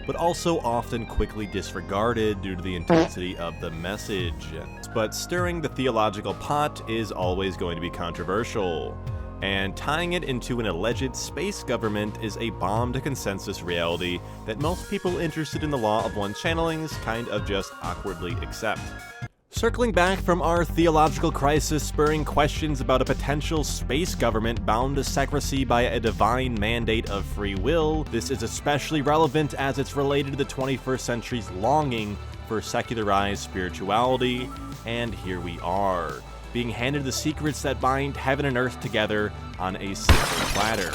but also often quickly disregarded due to the intensity of the message. But stirring the theological pot is always going to be controversial, and tying it into an alleged space government is a bomb to consensus reality that most people interested in the law of one channelings kind of just awkwardly accept. Circling back from our theological crisis spurring questions about a potential space government bound to secrecy by a divine mandate of free will, this is especially relevant as it's related to the 21st century's longing for secularized spirituality, and here we are, being handed the secrets that bind heaven and earth together on a silver platter.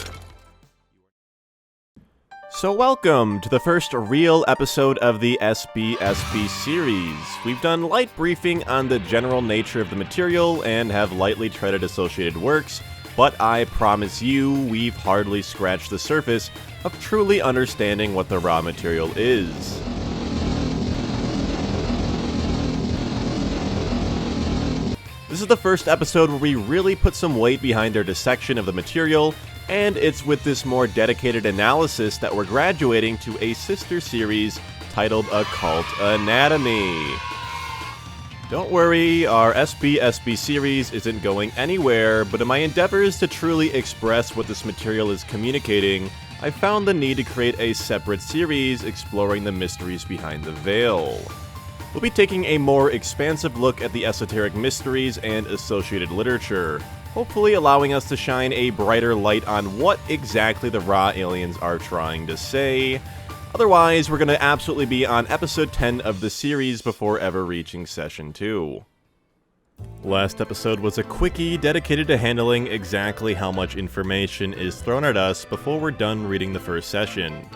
So welcome to the first real episode of the SbSB series. We've done light briefing on the general nature of the material and have lightly treaded associated works, but I promise you we've hardly scratched the surface of truly understanding what the raw material is. This is the first episode where we really put some weight behind our dissection of the material, and it's with this more dedicated analysis that we're graduating to a sister series titled Occult Anatomy. Don't worry, our SbSB series isn't going anywhere, but in my endeavors to truly express what this material is communicating, I found the need to create a separate series exploring the mysteries behind the veil. We'll be taking a more expansive look at the esoteric mysteries and associated literature, hopefully allowing us to shine a brighter light on what exactly the raw aliens are trying to say. Otherwise, we're going to absolutely be on episode 10 of the series before ever reaching session 2. Last episode was a quickie dedicated to handling exactly how much information is thrown at us before we're done reading the first session.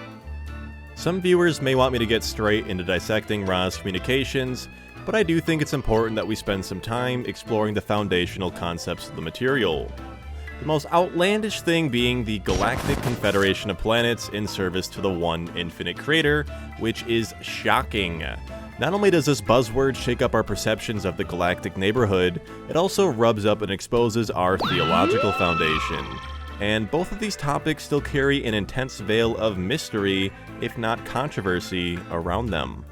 Some viewers may want me to get straight into dissecting Ra's communications, but I do think it's important that we spend some time exploring the foundational concepts of the material. The most outlandish thing being the Galactic Confederation of Planets in service to the one infinite creator, which is shocking. Not only does this buzzword shake up our perceptions of the galactic neighborhood, it also rubs up and exposes our theological foundation. And both of these topics still carry an intense veil of mystery, if not controversy, around them.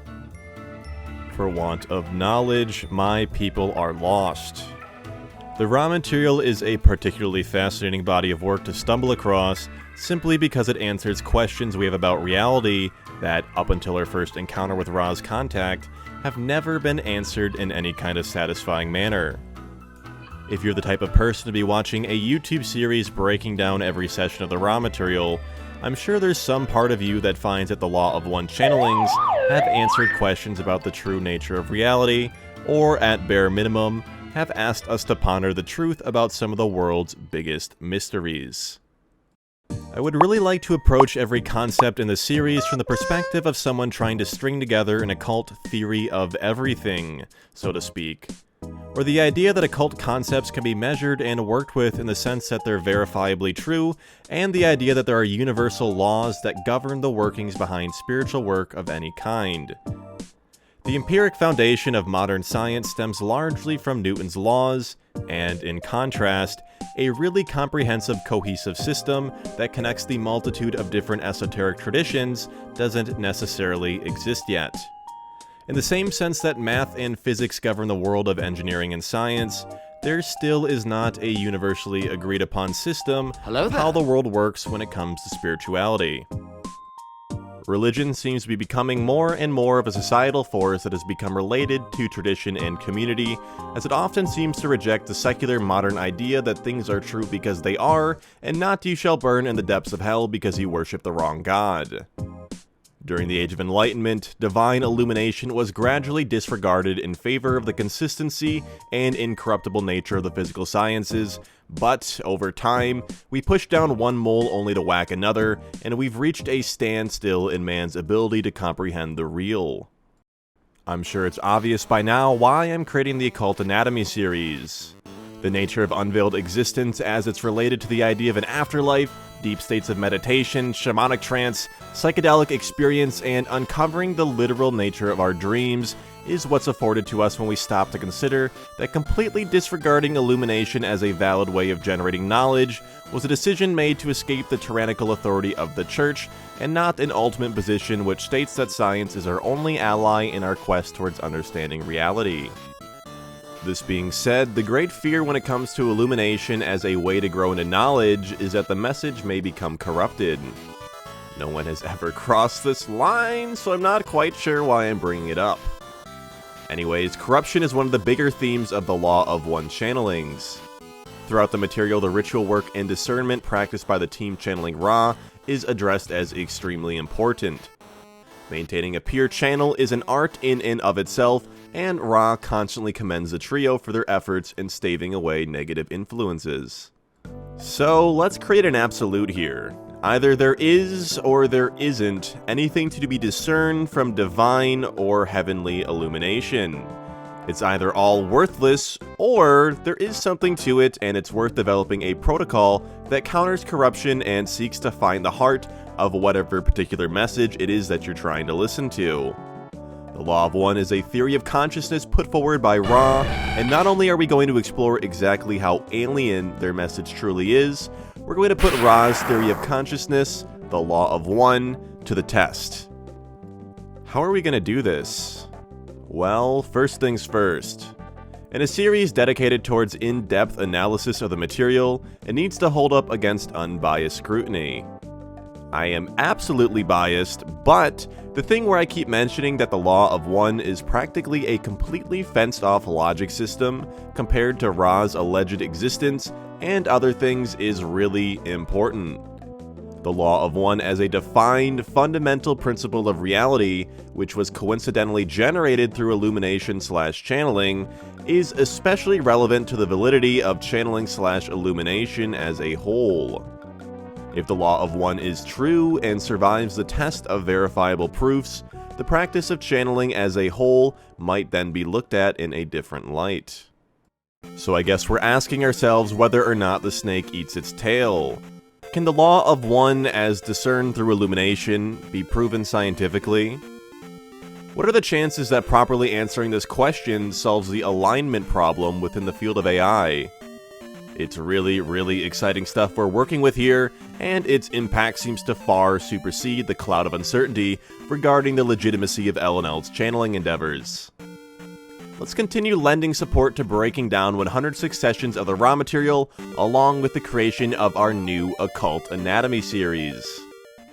For want of knowledge, my people are lost. The raw material is a particularly fascinating body of work to stumble across, simply because it answers questions we have about reality that, up until our first encounter with Ra's contact, have never been answered in any kind of satisfying manner. If you're the type of person to be watching a YouTube series breaking down every session of the raw material, I'm sure there's some part of you that finds that the law of one channelings have answered questions about the true nature of reality, or at bare minimum, have asked us to ponder the truth about some of the world's biggest mysteries. I would really like to approach every concept in the series from the perspective of someone trying to string together an occult theory of everything, so to speak. Or the idea that occult concepts can be measured and worked with in the sense that they're verifiably true, and the idea that there are universal laws that govern the workings behind spiritual work of any kind. The empiric foundation of modern science stems largely from Newton's laws, and in contrast, a really comprehensive, cohesive system that connects the multitude of different esoteric traditions doesn't necessarily exist yet. In the same sense that math and physics govern the world of engineering and science, there still is not a universally agreed upon system of how the world works when it comes to spirituality. Religion seems to be becoming more and more of a societal force that has become related to tradition and community, as it often seems to reject the secular modern idea that things are true because they are, and not you shall burn in the depths of hell because you worship the wrong god. During the Age of Enlightenment, divine illumination was gradually disregarded in favor of the consistency and incorruptible nature of the physical sciences, but over time, we pushed down one mole only to whack another, and we've reached a standstill in man's ability to comprehend the real. I'm sure it's obvious by now why I'm creating the Occult Anatomy series. The nature of unveiled existence as it's related to the idea of an afterlife, deep states of meditation, shamanic trance, psychedelic experience, and uncovering the literal nature of our dreams is what's afforded to us when we stop to consider that completely disregarding illumination as a valid way of generating knowledge was a decision made to escape the tyrannical authority of the Church, and not an ultimate position which states that science is our only ally in our quest towards understanding reality. This being said, the great fear when it comes to illumination as a way to grow into knowledge is that the message may become corrupted. No one has ever crossed this line, so I'm not quite sure why I'm bringing it up. Anyways, corruption is one of the bigger themes of the Law of One channelings. Throughout the material, the ritual work and discernment practiced by the team channeling Ra is addressed as extremely important. Maintaining a pure channel is an art in and of itself, and Ra constantly commends the trio for their efforts in staving away negative influences. So let's create an absolute here. Either there is or there isn't anything to be discerned from divine or heavenly illumination. It's either all worthless, or there is something to it and it's worth developing a protocol that counters corruption and seeks to find the heart of whatever particular message it is that you're trying to listen to. The Law of One is a theory of consciousness put forward by Ra, and not only are we going to explore exactly how alien their message truly is, we're going to put Ra's theory of consciousness, the Law of One, to the test. How are we going to do this? Well, first things first. In a series dedicated towards in-depth analysis of the material, it needs to hold up against unbiased scrutiny. I am absolutely biased, but the thing where I keep mentioning that the Law of One is practically a completely fenced-off logic system compared to Ra's alleged existence and other things is really important. The Law of One as a defined, fundamental principle of reality, which was coincidentally generated through illumination/channeling, is especially relevant to the validity of channeling/illumination as a whole. If the Law of One is true and survives the test of verifiable proofs, the practice of channeling as a whole might then be looked at in a different light. So I guess we're asking ourselves whether or not the snake eats its tail. Can the Law of One as discerned through illumination be proven scientifically? What are the chances that properly answering this question solves the alignment problem within the field of AI? It's really exciting stuff we're working with here, and its impact seems to far supersede the cloud of uncertainty regarding the legitimacy of L&L's channeling endeavors. Let's continue lending support to breaking down 106 sessions of the raw material, along with the creation of our new Occult Anatomy series.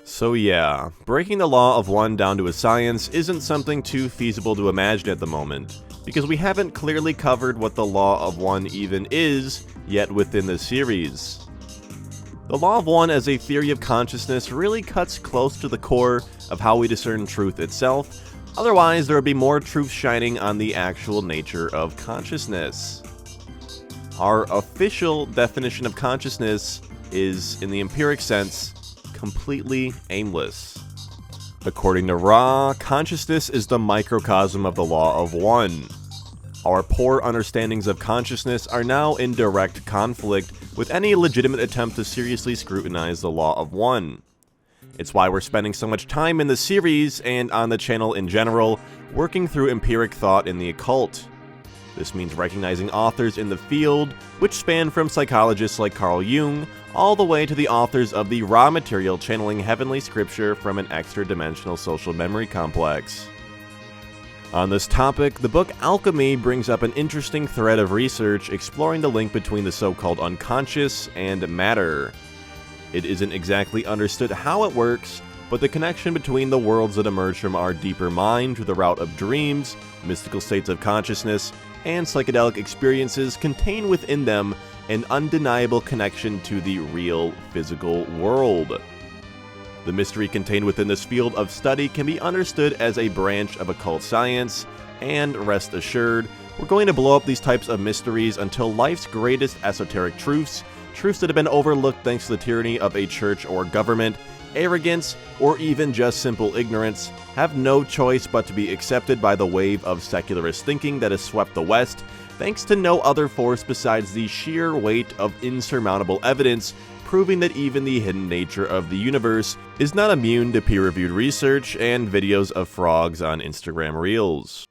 So yeah, breaking the Law of One down to a science isn't something too feasible to imagine at the moment, because we haven't clearly covered what the Law of One even is yet within the series. The Law of One as a theory of consciousness really cuts close to the core of how we discern truth itself. Otherwise, there would be more truth shining on the actual nature of consciousness. Our official definition of consciousness is, in the empiric sense, completely aimless. According to Ra, consciousness is the microcosm of the Law of One. Our poor understandings of consciousness are now in direct conflict with any legitimate attempt to seriously scrutinize the Law of One. It's why we're spending so much time in the series, and on the channel in general, working through empiric thought in the occult. This means recognizing authors in the field, which span from psychologists like Carl Jung, all the way to the authors of the raw material channeling heavenly scripture from an extra-dimensional social memory complex. On this topic, the book Alchemy brings up an interesting thread of research exploring the link between the so-called unconscious and matter. It isn't exactly understood how it works, but the connection between the worlds that emerge from our deeper mind through the route of dreams, mystical states of consciousness, and psychedelic experiences contain within them an undeniable connection to the real physical world. The mystery contained within this field of study can be understood as a branch of occult science, and rest assured, we're going to blow up these types of mysteries until life's greatest esoteric truths that have been overlooked thanks to the tyranny of a church or government, arrogance, or even just simple ignorance, have no choice but to be accepted by the wave of secularist thinking that has swept the West, thanks to no other force besides the sheer weight of insurmountable evidence proving that even the hidden nature of the universe is not immune to peer-reviewed research and videos of frogs on Instagram Reels.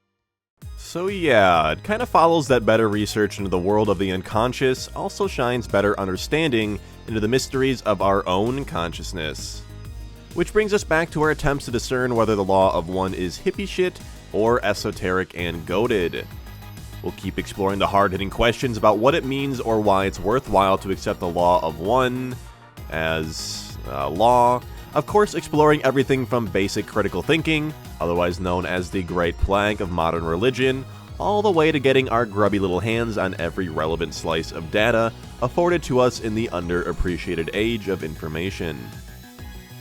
So yeah, it kind of follows that better research into the world of the unconscious also shines better understanding into the mysteries of our own consciousness. Which brings us back to our attempts to discern whether the law of one is hippie shit or esoteric and goated. We'll keep exploring the hard-hitting questions about what it means or why it's worthwhile to accept the law of one as law. Of course, exploring everything from basic critical thinking, otherwise known as the great plank of modern religion, all the way to getting our grubby little hands on every relevant slice of data afforded to us in the underappreciated age of information.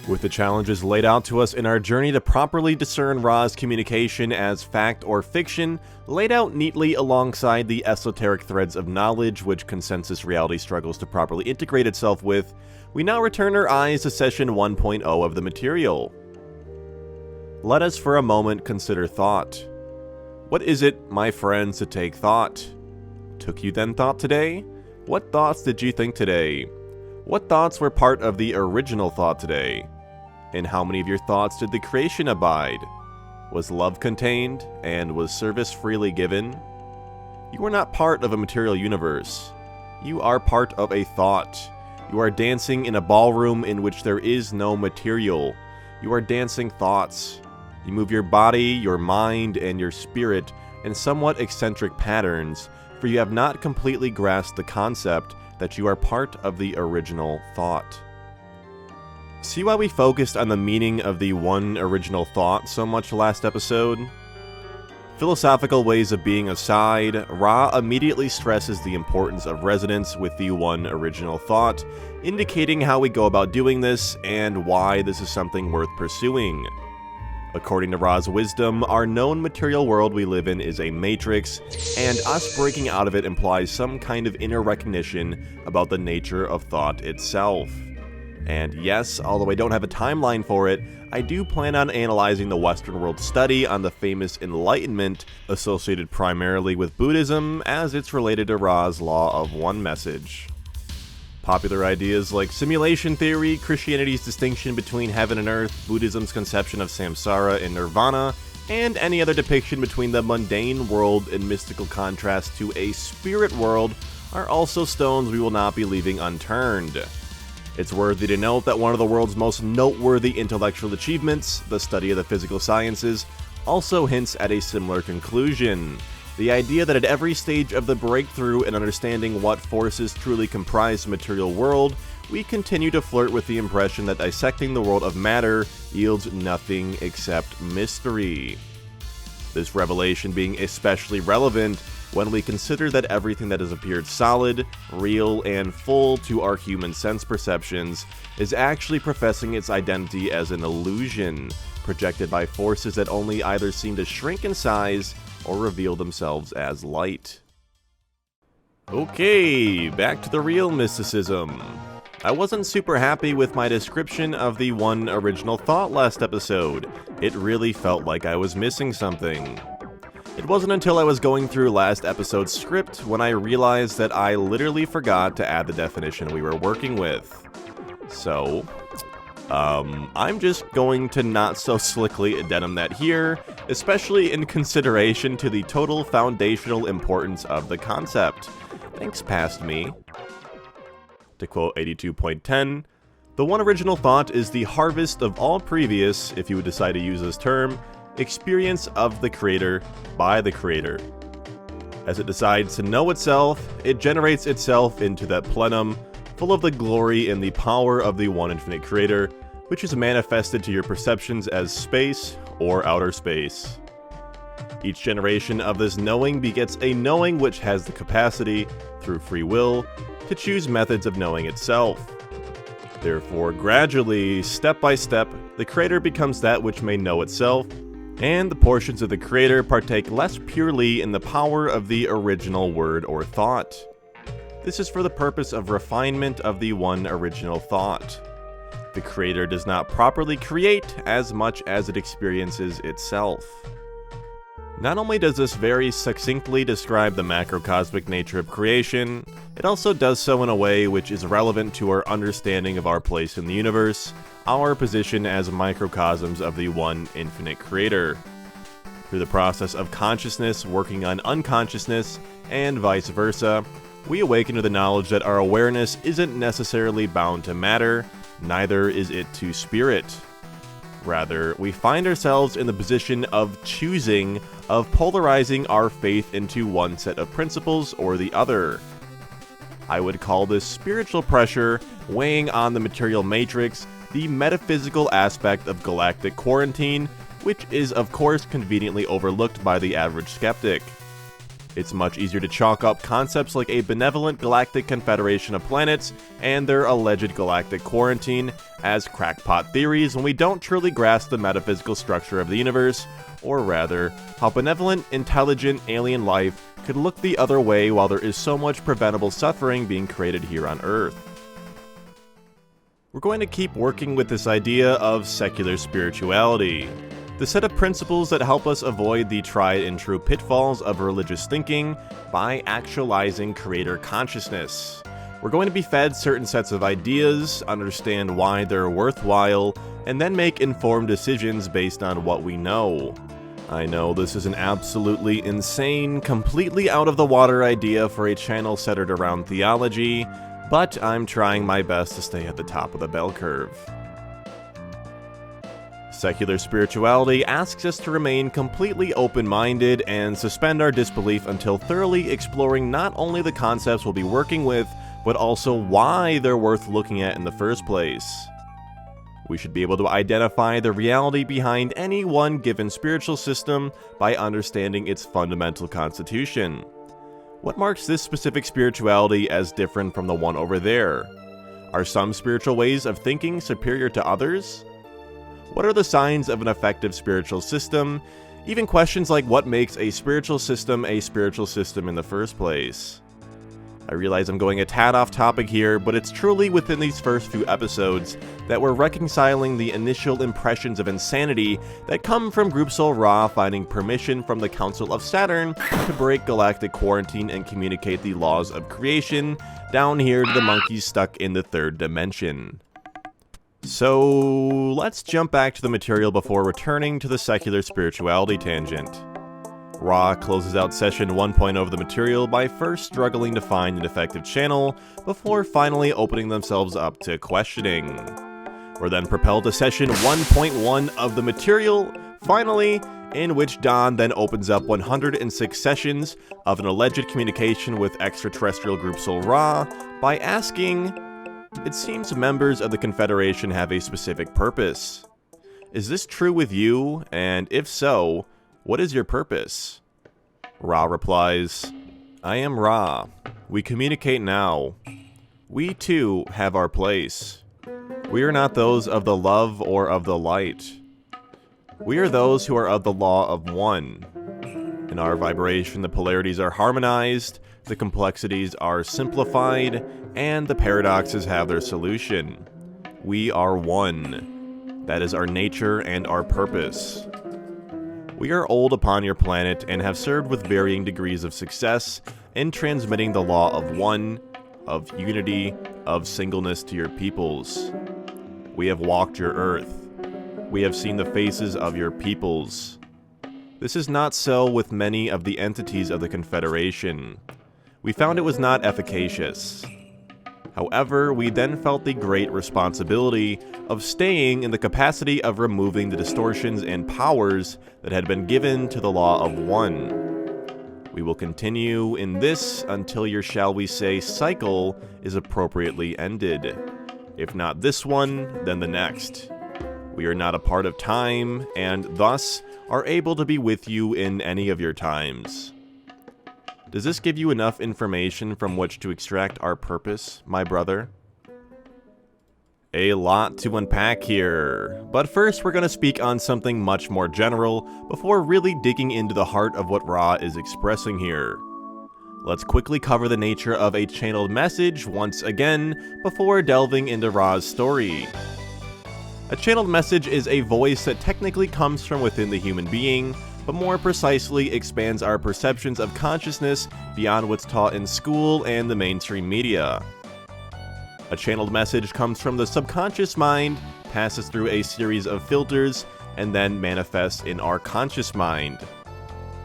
With the challenges laid out to us in our journey to properly discern Ra's communication as fact or fiction, laid out neatly alongside the esoteric threads of knowledge which consensus reality struggles to properly integrate itself with, we now return our eyes to session 1.0 of the material. Let us for a moment consider thought. What is it, my friends, to take thought? Took you then thought today? What thoughts did you think today? What thoughts were part of the original thought today? In how many of your thoughts did the creation abide? Was love contained, and was service freely given? You are not part of a material universe. You are part of a thought. You are dancing in a ballroom in which there is no material. You are dancing thoughts. You move your body, your mind, and your spirit in somewhat eccentric patterns, for you have not completely grasped the concept that you are part of the original thought. See why we focused on the meaning of the one original thought so much last episode? Philosophical ways of being aside, Ra immediately stresses the importance of resonance with the one original thought, indicating how we go about doing this and why this is something worth pursuing. According to Ra's wisdom, our known material world we live in is a matrix, and us breaking out of it implies some kind of inner recognition about the nature of thought itself. And yes, although I don't have a timeline for it, I do plan on analyzing the Western world study on the famous Enlightenment, associated primarily with Buddhism, as it's related to Ra's Law of One message. Popular ideas like simulation theory, Christianity's distinction between heaven and earth, Buddhism's conception of samsara and nirvana, and any other depiction between the mundane world in mystical contrast to a spirit world are also stones we will not be leaving unturned. It's worthy to note that one of the world's most noteworthy intellectual achievements, the study of the physical sciences, also hints at a similar conclusion. The idea that at every stage of the breakthrough in understanding what forces truly comprise the material world, we continue to flirt with the impression that dissecting the world of matter yields nothing except mystery. This revelation being especially relevant when we consider that everything that has appeared solid, real, and full to our human sense perceptions is actually professing its identity as an illusion, projected by forces that only either seem to shrink in size or reveal themselves as light. Okay, back to the real mysticism. I wasn't super happy with my description of the one original thought last episode. It really felt like I was missing something. It wasn't until I was going through last episode's script when I realized that I literally forgot to add the definition we were working with. So, I'm just going to not so slickly addendum that here, especially in consideration to the total foundational importance of the concept. Thanks, past me. To quote 82.10, the one original thought is the harvest of all previous, if you would decide to use this term, experience of the creator by the creator. As it decides to know itself, it generates itself into that plenum, full of the glory and the power of the one infinite creator, which is manifested to your perceptions as space or outer space. Each generation of this knowing begets a knowing which has the capacity, through free will, to choose methods of knowing itself. Therefore, gradually, step by step, the creator becomes that which may know itself, and the portions of the creator partake less purely in the power of the original word or thought. This is for the purpose of refinement of the one original thought. The creator does not properly create as much as it experiences itself. Not only does this very succinctly describe the macrocosmic nature of creation, it also does so in a way which is relevant to our understanding of our place in the universe, our position as microcosms of the one infinite creator. Through the process of consciousness working on unconsciousness, and vice versa, we awaken to the knowledge that our awareness isn't necessarily bound to matter, neither is it to spirit. Rather, we find ourselves in the position of choosing, of polarizing our faith into one set of principles or the other. I would call this spiritual pressure weighing on the material matrix the metaphysical aspect of galactic quarantine, which is of course conveniently overlooked by the average skeptic. It's much easier to chalk up concepts like a benevolent galactic confederation of planets and their alleged galactic quarantine as crackpot theories when we don't truly grasp the metaphysical structure of the universe, or rather, how benevolent, intelligent alien life could look the other way while there is so much preventable suffering being created here on Earth. We're going to keep working with this idea of secular spirituality, the set of principles that help us avoid the tried and true pitfalls of religious thinking by actualizing creator consciousness. We're going to be fed certain sets of ideas, understand why they're worthwhile, and then make informed decisions based on what we know. I know this is an absolutely insane, completely out of the water idea for a channel centered around theology, but I'm trying my best to stay at the top of the bell curve. Secular spirituality asks us to remain completely open-minded and suspend our disbelief until thoroughly exploring not only the concepts we'll be working with, but also why they're worth looking at in the first place. We should be able to identify the reality behind any one given spiritual system by understanding its fundamental constitution. What marks this specific spirituality as different from the one over there? Are some spiritual ways of thinking superior to others? What are the signs of an effective spiritual system? Even questions like what makes a spiritual system in the first place. I realize I'm going a tad off topic here, but it's truly within these first few episodes that we're reconciling the initial impressions of insanity that come from Group Soul Ra finding permission from the Council of Saturn to break galactic quarantine and communicate the laws of creation down here to the monkeys stuck in the third dimension. So let's jump back to the material before returning to the secular spirituality tangent. Ra closes out session 1.0 of the material by first struggling to find an effective channel before finally opening themselves up to questioning. We're then propelled to session 1.1 of the material, finally, in which Don then opens up 106 sessions of an alleged communication with extraterrestrial Group Soul Ra by asking, "It seems members of the Confederation have a specific purpose. Is this true with you, and if so, what is your purpose?" Ra replies, "I am Ra. We communicate now. We too have our place. We are not those of the love or of the light. We are those who are of the law of one. In our vibration, the polarities are harmonized, the complexities are simplified, and the paradoxes have their solution. We are one. That is our nature and our purpose. We are old upon your planet and have served with varying degrees of success in transmitting the law of one, of unity, of singleness to your peoples. We have walked your earth. We have seen the faces of your peoples. This is not so with many of the entities of the Confederation. We found it was not efficacious. However, we then felt the great responsibility of staying in the capacity of removing the distortions and powers that had been given to the law of one. We will continue in this until your, shall we say, cycle is appropriately ended. If not this one, then the next. We are not a part of time, and thus are able to be with you in any of your times. Does this give you enough information from which to extract our purpose, my brother?" A lot to unpack here, but first we're going to speak on something much more general before really digging into the heart of what Ra is expressing here. Let's quickly cover the nature of a channeled message once again before delving into Ra's story. A channeled message is a voice that technically comes from within the human being, but more precisely expands our perceptions of consciousness beyond what's taught in school and the mainstream media. A channeled message comes from the subconscious mind, passes through a series of filters, and then manifests in our conscious mind.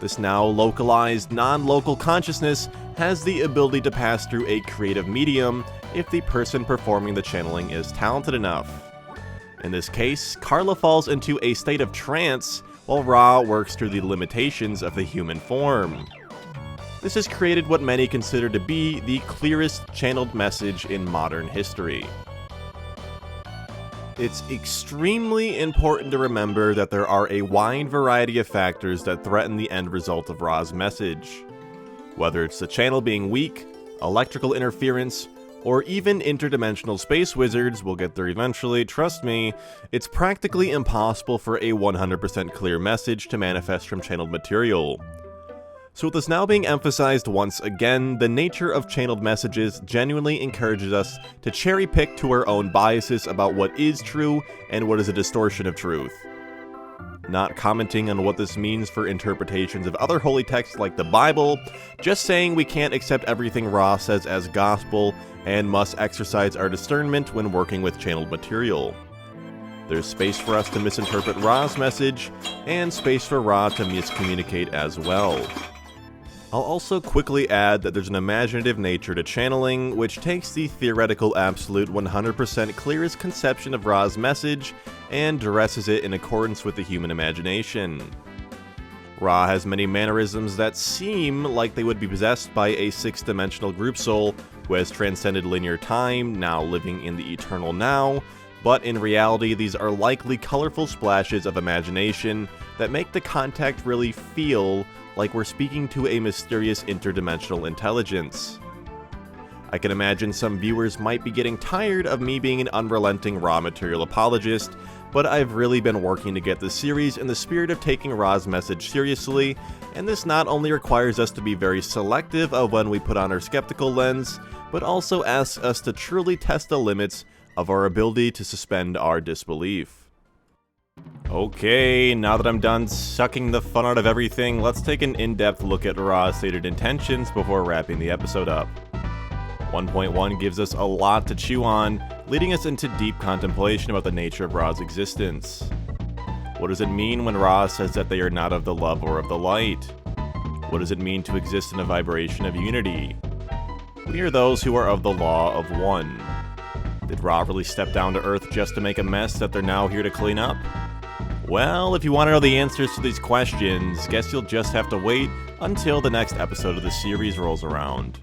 This now localized, non-local consciousness has the ability to pass through a creative medium if the person performing the channeling is talented enough. In this case, Carla falls into a state of trance while Ra works through the limitations of the human form. This has created what many consider to be the clearest channeled message in modern history. It's extremely important to remember that there are a wide variety of factors that threaten the end result of Ra's message. Whether it's the channel being weak, electrical interference, or even interdimensional space wizards, we'll get there eventually, trust me, it's practically impossible for a 100% clear message to manifest from channeled material. So with this now being emphasized once again, the nature of channeled messages genuinely encourages us to cherry pick to our own biases about what is true and what is a distortion of truth. Not commenting on what this means for interpretations of other holy texts like the Bible, just saying we can't accept everything Ra says as gospel and must exercise our discernment when working with channeled material. There's space for us to misinterpret Ra's message, and space for Ra to miscommunicate as well. I'll also quickly add that there's an imaginative nature to channeling, which takes the theoretical absolute 100% clearest conception of Ra's message and dresses it in accordance with the human imagination. Ra has many mannerisms that seem like they would be possessed by a six-dimensional group soul who has transcended linear time, now living in the eternal now, but in reality these are likely colorful splashes of imagination that make the contact really feel like we're speaking to a mysterious interdimensional intelligence. I can imagine some viewers might be getting tired of me being an unrelenting Ra material apologist, but I've really been working to get this series in the spirit of taking Ra's message seriously, and this not only requires us to be very selective of when we put on our skeptical lens, but also asks us to truly test the limits of our ability to suspend our disbelief. Okay, now that I'm done sucking the fun out of everything, let's take an in-depth look at Ra's stated intentions before wrapping the episode up. 1.1 gives us a lot to chew on, leading us into deep contemplation about the nature of Ra's existence. What does it mean when Ra says that they are not of the love or of the light? What does it mean to exist in a vibration of unity? We are those who are of the law of one. Did Ra really step down to Earth just to make a mess that they're now here to clean up? Well, if you want to know the answers to these questions, guess you'll just have to wait until the next episode of the series rolls around.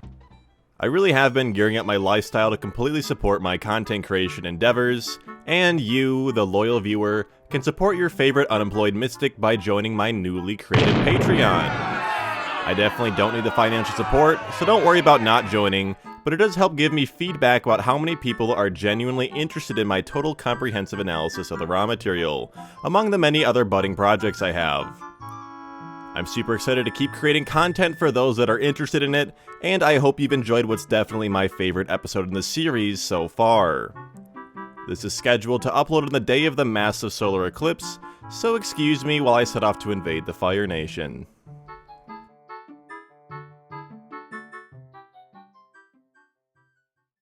I really have been gearing up my lifestyle to completely support my content creation endeavors, and you, the loyal viewer, can support your favorite unemployed mystic by joining my newly created Patreon. I definitely don't need the financial support, so don't worry about not joining, but it does help give me feedback about how many people are genuinely interested in my total comprehensive analysis of the Ra material, among the many other budding projects I have. I'm super excited to keep creating content for those that are interested in it, and I hope you've enjoyed what's definitely my favorite episode in the series so far. This is scheduled to upload on the day of the massive solar eclipse, so excuse me while I set off to invade the Fire Nation.